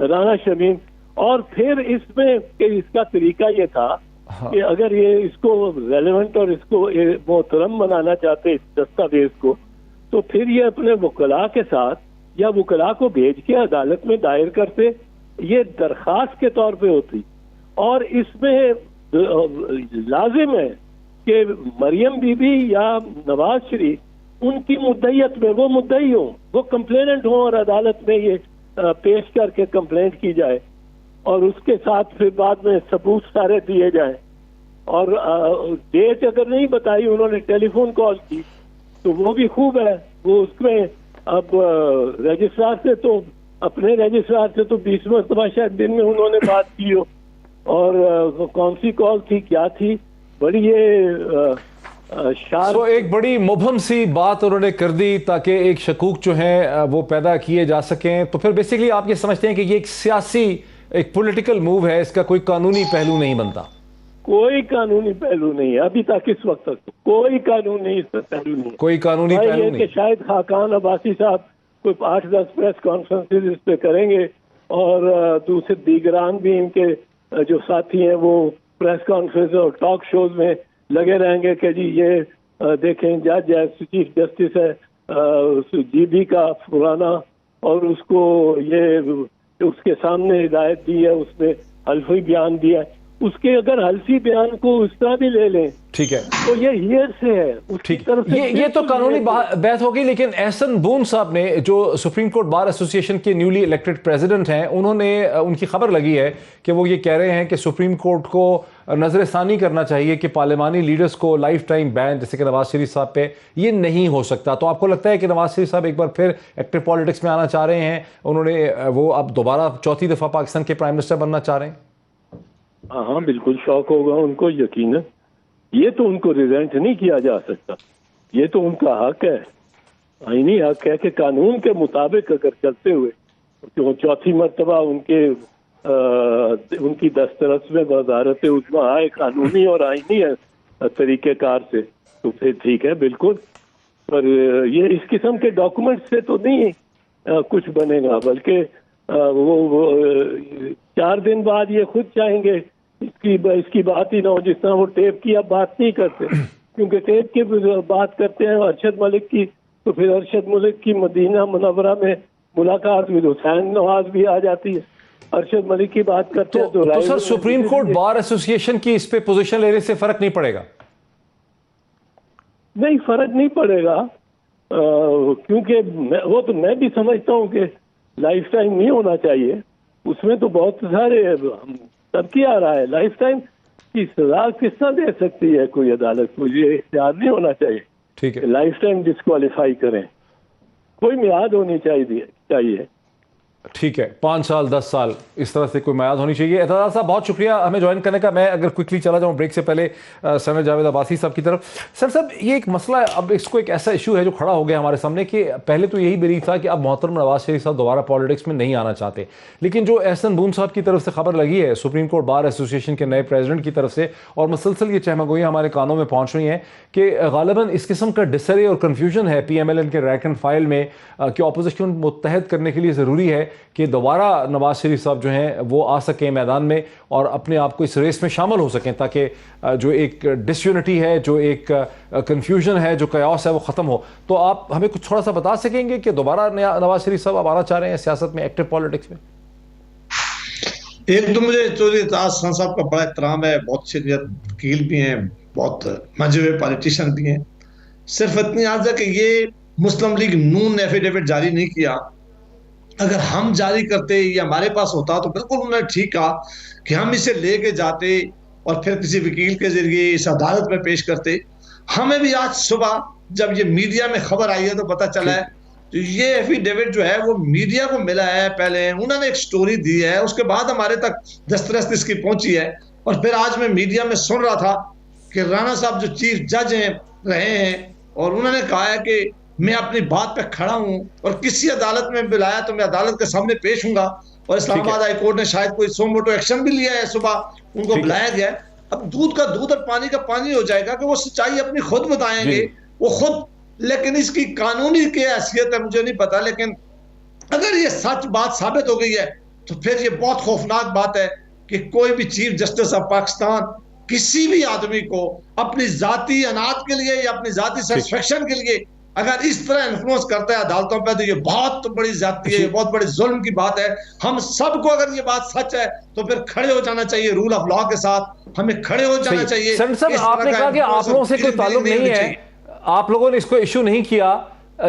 राना शमीम। और फिर इसमें इसका तरीका ये था कि अगर ये इसको रेलेवेंट और इसको मोहतरम बनाना चाहते इस दस्तावेज को, तो फिर ये अपने वकला के साथ या वकला को भेज के अदालत में दायर करते, ये दरखास्त के तौर पे होती। और इसमें लाजिम है कि मरियम बीबी या नवाज शरीफ उनकी मुद्दईयत में वो मुद्दई हो, वो कंप्लेनेंट हो, और अदालत में ये पेश करके कंप्लेंट की जाए, और उसके साथ फिर बाद में सबूत सारे दिए जाए। और डेट अगर नहीं बताई, उन्होंने टेलीफोन कॉल की तो वो भी खूब है, वो उसमें अब रजिस्ट्रार से तो अपने रजिस्ट्रार से तो 20 मरतबा शायद दिन में उन्होंने बात की हो, और कौन सी कॉल थी, क्या थी, बड़ी ये तो एक बड़ी मुबहम सी बात उन्होंने कर दी ताकि एक शकूक जो है वो पैदा किए जा सकें। तो फिर बेसिकली आप ये समझते हैं कि ये एक सियासी, एक पॉलिटिकल मूव है, इसका कोई कानूनी पहलू नहीं बनता? कोई कानूनी पहलू नहीं है अभी तक, इस वक्त तक कोई कानून नहीं, इसका पहलू नहीं, कोई कानूनी पहलू नहीं। शायद खाकान अब्बासी साहब कोई 8-10 प्रेस कॉन्फ्रेंसेस इस पे करेंगे, और दूसरे दीगरान भी इनके जो साथी हैं वो प्रेस कॉन्फ्रेंस और टॉक शोज में लगे रहेंगे कि जी ये देखें जज है, चीफ जस्टिस है जीबी का फुराना, और उसको ये उसके सामने हिदायत दी है, उसने हल्फी बयान दिया है, उसके अगर हल्फी बयान को उस तरह भी ले लें, ठीक है, तो ये हियर से है, ठीक है। ये तो कानूनी बात होगी। लेकिन एहसन बून साहब ने, जो सुप्रीम कोर्ट बार एसोसिएशन के न्यूली इलेक्टेड प्रेसिडेंट हैं, उन्होंने, उनकी खबर लगी है कि वो ये कह रहे हैं कि सुप्रीम कोर्ट को नजरसानी करना चाहिए कि पार्लिमानी लीडर्स को लाइफ टाइम बैन, जैसे कि नवाज शरीफ साहब पे, ये नहीं हो सकता। तो आपको लगता है कि नवाज शरीफ साहब एक बार फिर एक्टिव पॉलिटिक्स में आना चाह रहे हैं? उन्होंने वो अब दोबारा 4थी दफा पाकिस्तान के प्राइम मिनिस्टर बनना चाह रहे हैं? हाँ बिल्कुल, शौक होगा उनको यकीन। ये तो उनको रिजेंट नहीं किया जा सकता, ये तो उनका हक है, आईनी हक है कि कानून के मुताबिक अगर चलते हुए जो 4थी मरतबा उनकी दस्तरस में वजारत उज़्मा आए कानूनी और आईनी तरीक़ेकार से, तो फिर ठीक है बिल्कुल। पर ये इस किस्म के डॉक्यूमेंट से तो नहीं कुछ बनेगा, बल्कि वो 4 दिन बाद ये खुद चाहेंगे इसकी बात ही ना हो, जिस तरह वो टेप की अब बात नहीं करते, क्योंकि टेप की बात करते हैं अरशद मलिक की, तो फिर अरशद मलिक की मदीना मुनव्वरा में मुलाकात में हुसैन नवाज भी आ जाती है। अरशद मलिक की बात करते हैं तो sir supreme court bar association की इस पे पोजीशन लेने से फर्क नहीं पड़ेगा? नहीं, फर्क नहीं पड़ेगा, क्योंकि वो तो मैं भी समझता हूँ कि लाइफ टाइम नहीं होना चाहिए, उसमें तो बहुत सारे तब आ रहा है। लाइफ टाइम की सजा किस तरह दे सकती है कोई अदालत? मुझे इख्तियार नहीं होना चाहिए, ठीक है, लाइफ टाइम डिस्क्वालीफाई करें, कोई मियाद होनी चाहिए। ठीक है, 5 साल 10 साल इस तरह से कोई मियाद होनी चाहिए। एतजाज साहब बहुत शुक्रिया हमें ज्वाइन करने का। मैं अगर क्विकली चला जाऊँ ब्रेक से पहले सेनेटर जावेद अब्बासी साहब की तरफ। सर साहब, ये एक मसला है, अब इसको एक ऐसा इशू है जो खड़ा हो गया हमारे सामने कि पहले तो यही बिलीव था कि अब मोहतरम नवाज शरीफ साहब दोबारा पॉलिटिक्स में नहीं आना चाहते, लेकिन जो एहसन बून साहब की तरफ से खबर लगी है सुप्रीम कोर्ट बार एसोसिएशन के नए प्रेसिडेंट की तरफ से, और मुसलसल ये चहमगोइयाँ हमारे कानों में पहुँच रही हैं कि गालिबन इस किस्म का डिसरे और कन्फ्यूजन है PMLN के रैंक एंड फाइल में कि अपोजिशन मुत्तहद करने के लिए ज़रूरी है कि दोबारा नवाज शरीफ साहब जो हैं वो आ सकें मैदान में और अपने आप को इस रेस में शामिल हो सकें, ताकि जो एक डिसयूनिटी है, जो एक कन्फ्यूजन है, जो कयास है, वो ख़त्म हो। तो आप हमें कुछ थोड़ा सा बता सकेंगे कि दोबारा नवाज शरीफ साहब अब आना चाह रहे हैं सियासत में, एक्टिव पॉलिटिक्स में? एक तो मुझे चौधरी एतजाज खान साहब का बड़ा एहतराम है, बहुत सीनियर वकील भी हैं, बहुत मंजे हुए पॉलिटिशियन भी हैं। सिर्फ इतनी आज है कि ये मुस्लिम लीग नून ने एफिडेविट जारी नहीं किया। अगर हम जारी करते या हमारे पास होता तो बिल्कुल उन्होंने ठीक कहा कि हम इसे लेके जाते और फिर किसी वकील के जरिए इस अदालत में पेश करते। हमें भी आज सुबह जब ये मीडिया में खबर आई है तो पता चला है तो ये एफिडेविट जो है वो मीडिया को मिला है, पहले उन्होंने एक स्टोरी दी है, उसके बाद हमारे तक दस्तरस इसकी पहुंची है। और फिर आज मैं मीडिया में सुन रहा था कि राणा साहब जो चीफ जज रहे हैं और उन्होंने कहा है कि मैं अपनी बात पे खड़ा हूं और किसी अदालत में बुलाया तो मैं अदालत के सामने पेश होऊंगा। और इस्लामाबाद हाई कोर्ट ने शायद कोई सो मोटो एक्शन भी लिया है, सुबह उनको बुलाया गया है। अब दूध का दूध और पानी का पानी हो जाएगा कि वो सच्चाई अपनी खुद बताएंगे, वो खुद। लेकिन इसकी कानूनी क्या हैसियत है मुझे नहीं पता, लेकिन अगर ये सच बात साबित हो गई है तो फिर ये बहुत खौफनाक बात है कि कोई भी चीफ जस्टिस ऑफ पाकिस्तान किसी भी आदमी को अपनी जाती अनाज के लिए या अपनी जाती सेटिस्फेक्शन के लिए अगर इस तरह इन्फ्लुएंस करता है अदालतों पे, तो ये बहुत बड़ी ज्यादती है, ये बहुत बड़ी जुल्म की बात है। हम सबको अगर ये बात सच है तो फिर खड़े हो जाना चाहिए रूल ऑफ लॉ के साथ, हमें खड़े हो जाना चाहिए। आपने कहा कि आप लोगों से कोई ताल्लुक नहीं है, आप लोगों ने इसको इशू नहीं किया,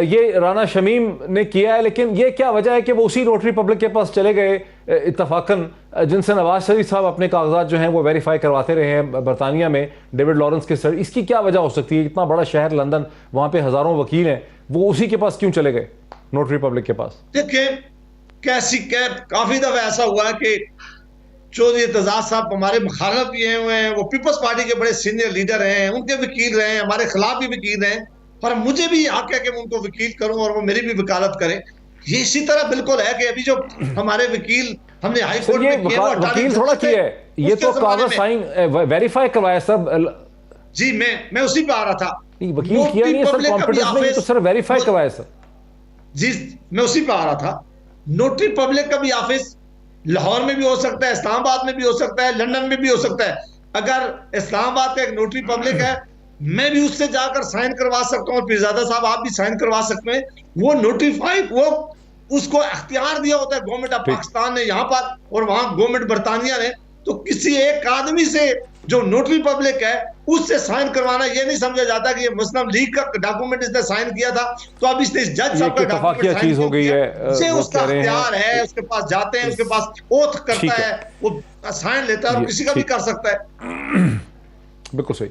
ये राना शमीम ने किया है, लेकिन ये क्या वजह है कि वो उसी नोटरी पब्लिक के पास चले गए इत्तफाकन, जिनसे नवाज शरीफ साहब अपने कागजात जो हैं वो वेरीफाई करवाते रहे हैं बरतानिया में डेविड लॉरेंस के सर? इसकी क्या वजह हो सकती है? इतना बड़ा शहर लंदन, वहां पे हजारों वकील हैं, वो उसी के पास क्यों चले गए, नोटरी पब्लिक के पास? देखिए काफी दफा ऐसा हुआ है कि चौधरी एतजाज साहब हमारे मुखालिफ भी हुए हैं, वो पीपल्स पार्टी के बड़े सीनियर लीडर हैं, उनके वकील रहे हैं, हमारे खिलाफ भी वकील रहे हैं, और मुझे भी हक है कि मैं उनको वकील करूं और वो मेरी भी वकालत करें। ये इसी तरह बिल्कुल है कि अभी जो हमारे वकील हमने हाई कोर्ट में किए वो वकील थोड़ा किया है, ये तो कागज साइन वेरीफाई करवाया सब। जी मैं उसी पे आ रहा था। वकील किया नहीं है सर, कॉम्पिटेंस में तो सर वेरीफाई करवाया सर। जी मैं उसी पे आ रहा था। नोटरी पब्लिक का भी ऑफिस लाहौर में भी हो सकता है, इस्लामाबाद में भी हो सकता है, लंदन में भी हो सकता है। अगर इस्लामाबाद का एक नोटरी पब्लिक है, मैं भी उससे जाकर साइन करवा सकता हूँ, और पीरजादा साहब आप भी साइन करवा सकते हैं। वो नोटिफाइड, वो उसको अख्तियार दिया होता है गवर्नमेंट ऑफ पाकिस्तान ने यहाँ पर, और वहां गवर्नमेंट बरतानिया ने। तो किसी एक आदमी से जो नोटरी पब्लिक है उससे साइन करवाना, ये नहीं समझा जाता कि ये मुस्लिम लीग का डॉक्यूमेंट इसने साइन किया था तो अब इसने जज साहब का डॉक्यूमेंट चीज हो गई है, ये उसका अख्तियार है, उसके पास जाते हैं, उसके पास ओथ करता है, वो साइन लेता है और किसी का भी कर सकता है। बिल्कुल सही।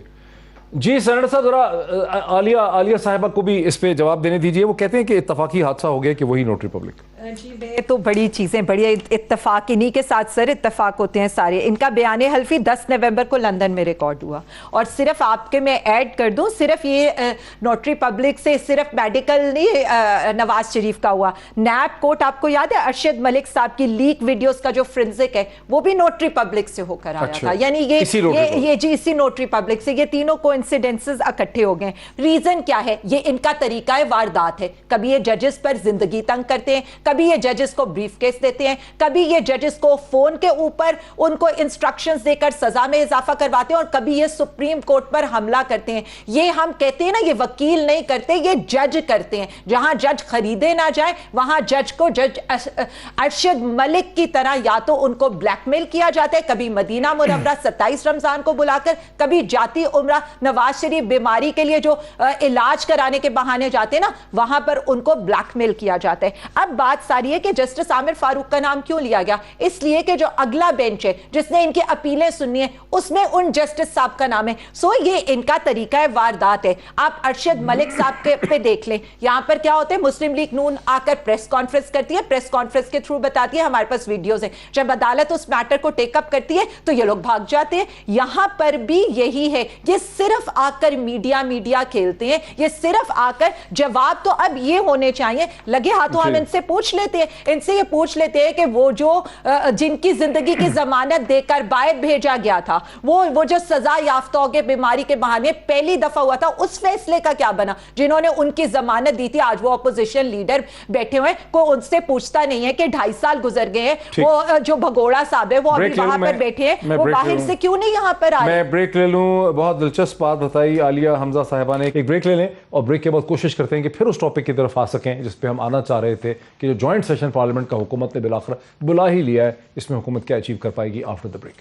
जी सेनेटर साहब, जरा आलिया साहिबा को भी इस पे जवाब देने दीजिए। वो कहते हैं कि इत्तफाकी हादसा हो गया कि वही नोटरी पब्लिक। जी मैं तो बड़ी चीज़ें, बड़ी इत्तफाक इन्हीं के साथ सर इत्तफाक होते हैं सारे। इनका बयान हल्फी 10 नवंबर को लंदन में रिकॉर्ड हुआ, और सिर्फ आपके मैं ऐड कर दूं, सिर्फ ये नोटरी पब्लिक से सिर्फ मेडिकल नहीं नवाज शरीफ का हुआ, नैब कोर्ट आपको याद है अरशद मलिक साहब की लीक वीडियोस का जो फ्रेंसिक है वो भी नोटरी पब्लिक से होकर आया था। यानी ये जी इसी नोटरी पब्लिक से ये तीनों कोइंसिडेंसेस इकट्ठे हो गए। रीजन क्या है? ये इनका तरीका वारदात है। कभी ये जजेस पर जिंदगी तंग करते हैं, कभी ये जजेस को ब्रीफ केस देते हैं, कभी ये जजेस को फोन के ऊपर उनको इंस्ट्रक्शंस देकर सजा में इजाफा करवाते हैं, और कभी ये सुप्रीम कोर्ट पर हमला करते हैं। ये हम कहते हैं ना, ये वकील नहीं करते, ये जज करते हैं। जहां जज खरीदे ना जाए वहां जज को जज अरशद मलिक की तरह या तो उनको ब्लैकमेल किया जाता है, कभी मदीना मुनव्वरा 27 रमजान को बुलाकर, कभी जाती उम्रा नवाज शरीफ बीमारी के लिए जो इलाज कराने के बहाने जाते हैं ना, वहां पर उनको ब्लैकमेल किया जाता है। अब बात सारी है कि जस्टिस आमिर फारूक का नाम क्यों लिया गया, इसलिए कि जो अगला बेंच है जिसने इनकी अपीलें सुननी है उसमें उन जस्टिस साहब का नाम है। सो ये इनका तरीका है, वारदात है। आप अरशद मलिक साहब के पे देख लें, यहां पर क्या होता है, मुस्लिम लीग नून आकर प्रेस कॉन्फ्रेंस करती है, प्रेस कॉन्फ्रेंस के थ्रू बताती है, हमारे पास वीडियोस हैं। जब अदालत उस मैटर को टेकअप करती है तो ये लोग भाग जाते हैं। यहां पर भी यही है, ये सिर्फ आकर मीडिया खेलते हैं, ये सिर्फ आकर जवाब तो अब ये होने चाहिए, लगे हाथों हम इनसे पूछ लेते हैं, इनसे ये पूछ लेते हैं कि वो जो जिनकी जिंदगी की जमानत देकर बाहर भेजा गया था, वो जो सजा याफ्ता हो गए बीमारी के बहाने, पहली दफा हुआ था, उस फैसले का क्या बना? जिन्होंने उनकी जमानत दी थी, आज वो अपोजिशन लीडर बैठे हुए, कोई उनसे पूछता नहीं है कि 2.5 साल गुजर गए हैं, वो जो भगोड़ा साहब है वो अभी वहां पर बैठे हैं, वो बाहर से क्यों नहीं यहां पर आए? मैं ब्रेक ले लूं। बहुत दिलचस्प बात बताई आलिया हमजा साहिबा ने। एक ब्रेक ले लें और ब्रेक के बाद कोशिश करते हैं कि फिर उस टॉपिक की तरफ आ सकें जिस पे हम आना चाह रहे थे कि जो जॉइंट सेशन पार्लियामेंट का हुकूमत ने बिलाखिर बुला ही लिया है, इसमें हुकूमत क्या अचीव कर पाएगी आफ्टर द ब्रेक।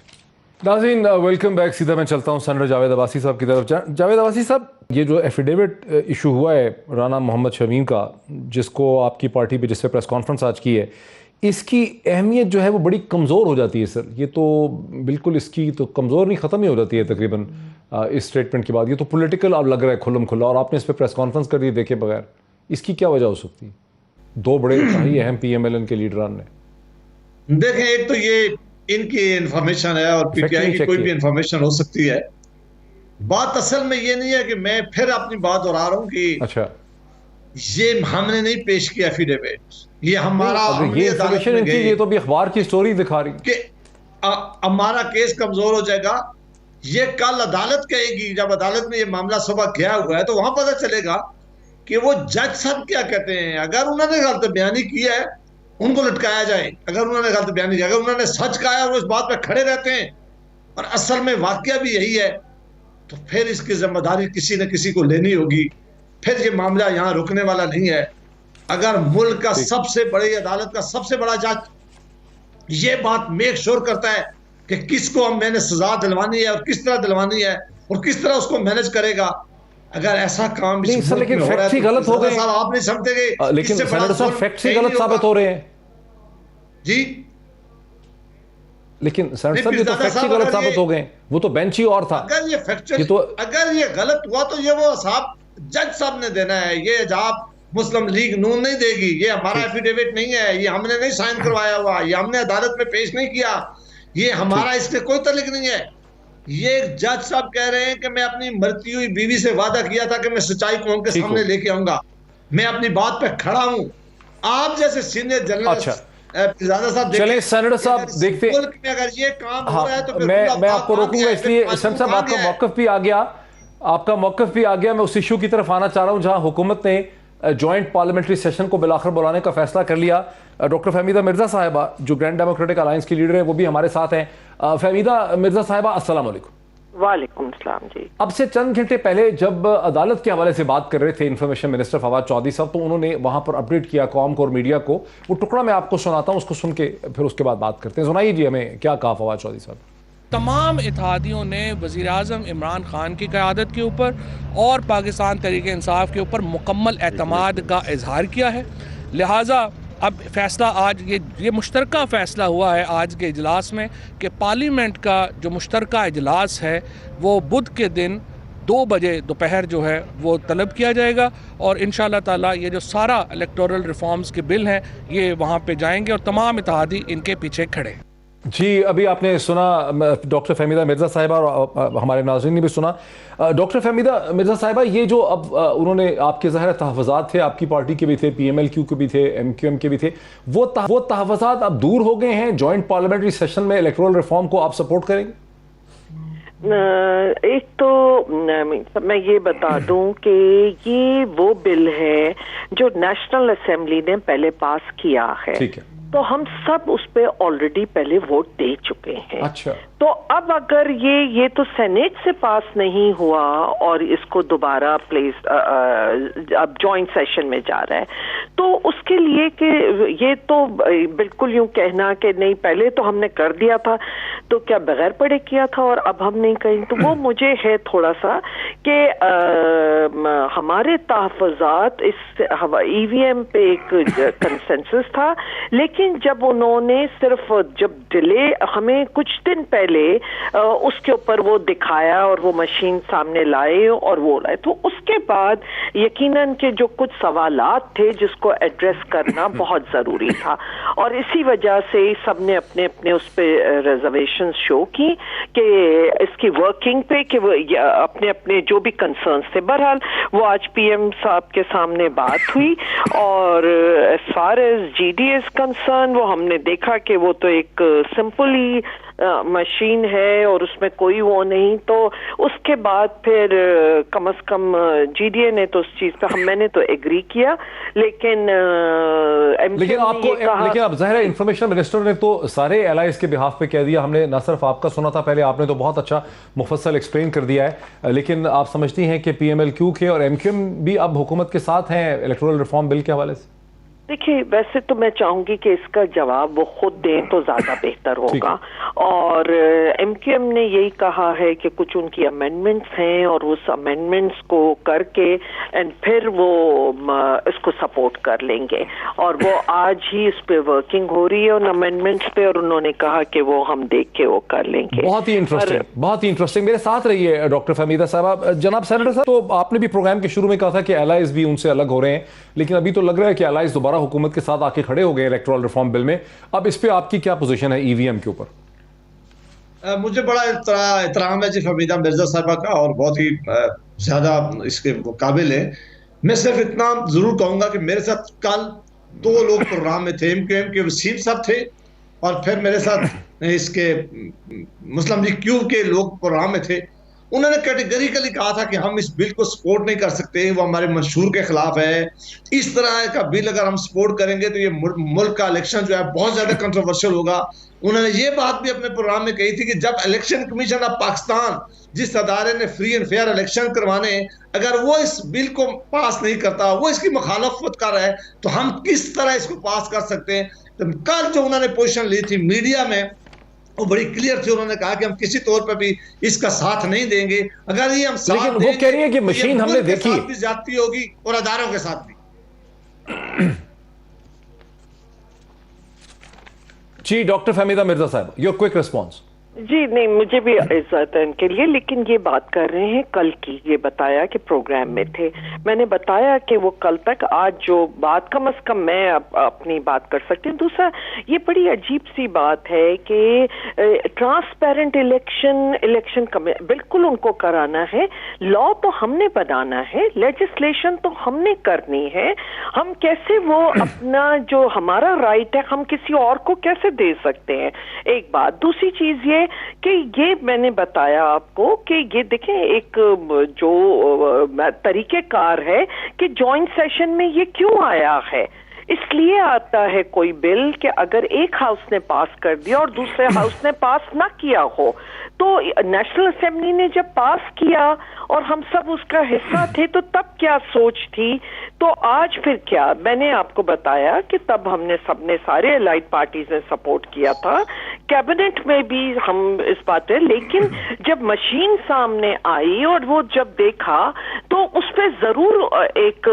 नाज़रीन वेलकम बैक। सीधा मैं चलता हूँ सेनेटर जावेद अब्बासी साहब की तरफ। जावेद अब्बासी साहब, ये जो एफिडेविट इशू हुआ है राना मोहम्मद शमीम का, जिसको आपकी पार्टी पे जिस पे प्रेस कॉन्फ्रेंस आज की है, इसकी अहमियत जो है वो बड़ी कमज़ोर हो जाती है सर। ये तो बिल्कुल इसकी तो कमज़ोर नहीं, ख़त्म ही हो जाती है तकरीबन इस स्टेटमेंट के बाद। ये तो पॉलिटिकल अब लग रहा है खुल्लम खुल्ला, और आपने इस पर प्रेस कॉन्फ्रेंस कर दी देखे बगैर। इसकी क्या वजह हो सकती है? दो बड़े ही अहम PMLN के लीडरान ने। देखें, एक तो ये इनकी इंफॉर्मेशन है और PTI की कोई भी इंफॉर्मेशन हो सकती है। बात असल में ये नहीं है कि मैं फिर अपनी बात दोहरा रहा हूं कि अच्छा, ये हमने नहीं पेश किया एफिडेविट, ये हमारा ये इंफॉर्मेशन इनकी, ये तो भी अखबार की स्टोरी दिखा रही कि हमारा केस कमजोर हो जाएगा। ये कल अदालत कहेगी, जब अदालत में ये मामला सुबह गया हुआ है तो वहां पता चलेगा कि वो जज साहब क्या कहते हैं। अगर उन्होंने गलत बयानी किया है उनको लटकाया जाए, अगर उन्होंने गलत बयानी किया, अगर उन्होंने सच कहा है वो इस बात पर खड़े रहते हैं और असल में वाकया भी यही है, तो फिर इसकी जिम्मेदारी किसी न किसी को लेनी होगी। फिर ये मामला यहाँ रुकने वाला नहीं है। अगर मुल्क का सबसे बड़ी अदालत का सबसे बड़ा जज ये बात मेक श्योर करता है कि किसको मैंने सजा दिलवानी है और किस तरह दिलवानी है और किस तरह उसको मैनेज करेगा, अगर ऐसा काम नहीं सर, लेकिन फैक्ट्स ही गलत हो गए। आप नहीं समझते, लेकिन सेनेटर साहब फैक्ट्स ही गलत साबित हो रहे हैं जी। लेकिन सेनेटर साहब ये तो फैक्ट्स ही गलत साबित हो गए, वो तो बेंच ही और था। अगर ये फैक्चुअल अगर ये गलत हुआ तो ये वो साहब जज साहब ने देना है, ये जवाब मुस्लिम लीग नून नहीं देगी। ये हमारा एफिडेविट नहीं है, ये हमने नहीं साइन करवाया हुआ, ये हमने अदालत में पेश नहीं किया, ये हमारा इससे कोई तल्लुक नहीं है। ये एक जज साहब कह रहे हैं कि मैं अपनी मरती हुई बीवी से वादा किया था कि मैं सच्चाई को उनके सामने लेके आऊंगा, मैं अपनी बात पे खड़ा हूं। आप जैसे सीनियर जनरल अच्छा चले सेनेटर साहब देखते हैं, अगर ये काम हो रहा है तो मैं आपको रोकूंगा, इसलिए सेनेटर साहब आपका मौक़िफ़ भी आ गया, आपका मौक़िफ़ भी आ गया। मैं उस इशू की तरफ आना चाह रहा हूं जहां हुकूमत ने जॉइंट पार्लियामेंट्री सेशन को बिलाखिर बुलाने का फैसला कर लिया। डॉक्टर फहमीदा मिर्ज़ा साहिबा जो ग्रैंड डेमोक्रेटिक अलायंस की लीडर है वो भी हमारे साथ हैं। फहमीदा मिर्ज़ा साहिबा अस्सलाम वालेकुम। वालेकुम सलाम जी। अब से चंद घंटे पहले जब अदालत के हवाले से बात कर रहे थे इंफॉर्मेशन मिनिस्टर फवाद चौधरी साहब, तो उन्होंने वहां पर अपडेट किया कौम को और मीडिया को। वो टुकड़ा मैं आपको सुनाता हूं, उसको सुन के फिर उसके बाद बात करते हैं। सुनाइए जी हमें क्या कहा फवाद चौधरी साहब। तमाम इत्तेहादियों ने वज़ीर आज़म इमरान खान की क़यादत के ऊपर और पाकिस्तान तहरीक इंसाफ के ऊपर मुकम्मल एतमाद का इजहार किया है। लिहाजा अब फैसला आज ये मुश्तरका फ़ैसला हुआ है आज के इजलास में कि पार्लियामेंट का जो मुश्तरका इजलास है वो बुध के दिन 2 बजे दोपहर जो है वो तलब किया जाएगा और इंशाअल्लाह ताला ये जो सारा इलेक्टोरल रिफॉर्म्स के बिल हैं ये वहाँ पे जाएंगे और तमाम इत्तेहादी इनके पीछे खड़े। जी अभी आपने सुना डॉक्टर फहमीदा मिर्ज़ा साहिबा और हमारे नाज़रीन ने भी सुना। डॉक्टर फहमीदा मिर्ज़ा साहिबा, ये जो अब उन्होंने आपके ज़ाहिर तहफ़्फ़ुज़ात थे, आपकी पार्टी के भी थे, PMLQ के भी थे, MQM के भी थे, वो तहफ़्फ़ुज़ात अब दूर हो गए हैं। जॉइंट पार्लियामेंट्री सेशन में इलेक्टोरल रिफॉर्म को आप सपोर्ट करेंगे? एक तो मैं ये बता दूं कि ये वो बिल है जो नेशनल असेंबली ने पहले पास किया है। ठीक है। तो हम सब उस पे ऑलरेडी पहले वोट दे चुके हैं। अच्छा, तो अब अगर ये तो सेनेट से पास नहीं हुआ और इसको दोबारा प्लेस अब जॉइंट सेशन में जा रहा है, तो उसके लिए कि ये तो बिल्कुल यूं कहना कि नहीं पहले तो हमने कर दिया था, तो क्या बगैर पढ़े किया था और अब हम नहीं करें, तो वो मुझे है थोड़ा सा कि हमारे तहफ़्फ़ुज़ात इस ईवीएम पे एक कंसेंसस था, लेकिन जब उन्होंने सिर्फ जब डिले हमें कुछ दिन पहले उसके ऊपर वो दिखाया और वो मशीन सामने लाए और वो लाए, तो उसके बाद यकीनन के जो कुछ सवालात थे जिसको एड्रेस करना बहुत ज़रूरी था, और इसी वजह से सबने अपने अपने उस पर रिजर्वेशन शो की कि इसकी वर्किंग पे कि वो अपने अपने जो भी कंसर्न्स थे, बहरहाल वो आज पीएम साहब के सामने बात हुई, और as far as GDS concern वो हमने देखा कि वो तो एक सिंपली मशीन है और उसमें कोई वो नहीं, तो उसके बाद फिर कम से कम जीडीए ने तो उस चीज पे मैंने तो एग्री किया, लेकिन आपको लेकिन अब ज़ाहिर है इंफॉर्मेशन मिनिस्टर ने तो सारे एलाइज के बिहाफ पे कह दिया, हमने ना सिर्फ आपका सुना था पहले, आपने तो बहुत अच्छा मुफस्सल एक्सप्लेन कर दिया है, लेकिन आप समझती हैं कि पीएमएलक्यू के और एमक्यूएम भी अब हुकूमत के साथ हैं इलेक्टोरल रिफॉर्म बिल के हवाले से? देखिए, वैसे तो मैं चाहूंगी कि इसका जवाब वो खुद दें तो ज्यादा बेहतर होगा, और एमक्यूएम ने यही कहा है कि कुछ उनकी अमेंडमेंट्स हैं और उस अमेंडमेंट्स को करके एंड फिर वो इसको सपोर्ट कर लेंगे, और वो आज ही इस पे वर्किंग हो रही है उन अमेंडमेंट्स पे, और उन्होंने कहा कि वो हम देख के वो कर लेंगे। बहुत ही इंटरेस्टिंग, बहुत ही इंटरेस्टिंग। मेरे साथ रहिए डॉक्टर फहमीदा साहब। जनाब सेनेटर साहब, तो आपने भी प्रोग्राम के शुरू में कहा था कि एलाइज भी उनसे अलग हो रहे हैं, लेकिन अभी तो लग रहा है कि एलाइज दोबारा हुकूमत के साथ आके खड़े हो गए इलेक्टोरल रिफॉर्म बिल में। अब इस पे आपकी क्या पोजीशन है ईवीएम के ऊपर? मुझे बड़ा एहतराम है जी फहमीदा मिर्जा साहबा का, और बहुत ही ज्यादा इसके काबिल है। मैं सिर्फ इतना जरूर कहूंगा कि मेरे साथ कल 2 लोग प्रोग्राम में थे, एमक्यूएम के वसीम साहब थे, और फिर मेरे साथ इसके मुस्लिम लीग क्यू के लोग प्रोग्राम में थे। उन्होंने कैटेगरिकली कहा था कि हम इस बिल को सपोर्ट नहीं कर सकते, वो हमारे मंशूर के खिलाफ है। इस तरह का बिल अगर हम सपोर्ट करेंगे तो ये मुल्क का इलेक्शन जो है बहुत ज्यादा कंट्रोवर्शियल होगा। उन्होंने ये बात भी अपने प्रोग्राम में कही थी कि जब इलेक्शन कमीशन ऑफ पाकिस्तान, जिस अदारे ने फ्री एंड फेयर इलेक्शन करवाने, अगर वो इस बिल को पास नहीं करता, वो इसकी मुखालफत कर रहा है, तो हम किस तरह इसको पास कर सकते हैं। तो कल जो उन्होंने पोजीशन ली थी मीडिया में, वो बड़ी क्लियर थी। उन्होंने कहा कि हम किसी तौर पर भी इसका साथ नहीं देंगे। अगर ये हम साथ लेकिन वो कह रही है कि मशीन हमने देखी भी ज्यादती होगी और अदारों के साथ भी। जी डॉक्टर फहमीदा मिर्जा साहब, योर क्विक रिस्पॉन्स। जी नहीं, मुझे भी इज्जत है इनके लिए, लेकिन ये बात कर रहे हैं कल की। ये बताया कि प्रोग्राम में थे, मैंने बताया कि वो कल तक, आज जो बात कम से कम मैं अपनी बात कर सकती हूँ। दूसरा, ये बड़ी अजीब सी बात है कि ट्रांसपेरेंट इलेक्शन बिल्कुल उनको कराना है, लॉ तो हमने बनाना है, लेजिस्लेशन तो हमने करनी है। हम कैसे वो अपना जो हमारा राइट है हम किसी और को कैसे दे सकते हैं? एक बात। दूसरी चीज ये कि ये मैंने बताया आपको कि ये देखें एक जो तरीकेकार है कि जॉइंट सेशन में ये क्यों आया है। इसलिए आता है कोई बिल कि अगर एक हाउस ने पास कर दिया और दूसरे हाउस ने पास ना किया हो, तो नेशनल असेंबली ने जब पास किया और हम सब उसका हिस्सा थे, तो तब क्या सोच थी। तो आज फिर क्या, मैंने आपको बताया कि तब हमने सबने सारे अलाइड पार्टीज ने सपोर्ट किया था, कैबिनेट में भी हम इस बात है। लेकिन जब मशीन सामने आई और वो जब देखा तो उस पर जरूर एक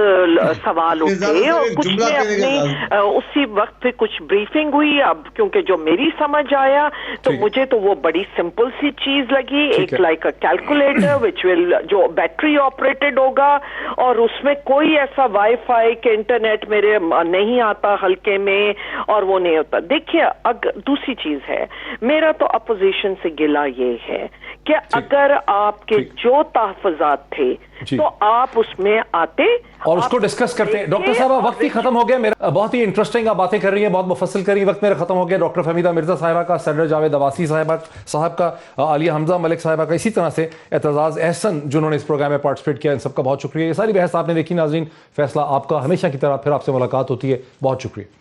सवाल उठे, और कुछ ने अपने उसी वक्त पे कुछ ब्रीफिंग हुई। अब क्योंकि जो मेरी समझ आया तो मुझे तो वो बड़ी सिंपल सी चीज लगी, एक like a calculator which will, जो बैटरी ऑपरेटेड होगा और उसमें कोई ऐसा वाईफाई के इंटरनेट मेरे नहीं आता हल्के में और वो नहीं होता। देखिए, अगर दूसरी चीज है, मेरा तो अपोजिशन से गिला ये है कि अगर आपके जो तहफ़्फ़ुज़ात थे तो आप उसमें आते और उसको डिस्कस करते। डॉक्टर साहब, वक्त ही खत्म हो गया मेरा। बहुत ही इंटरेस्टिंग आप बातें कर रही हैं, बहुत मुफस्सिल कर रही हैं, वक्त मेरा खत्म हो गया। डॉक्टर फहमीदा मिर्जा साहिबा का, सेनेटर जावेद अब्बासी साहब का, आलिया हमजा मलिक साहिबा का, इसी तरह से एतजाज़ एहसन जिन्होंने इस प्रोग्राम में पार्टिसिपेट किया, इन सबका बहुत शुक्रिया। ये सारी बहस आपने देखी नाज़रीन, फैसला आपका। हमेशा की तरह फिर आपसे मुलाकात होती है, बहुत शुक्रिया।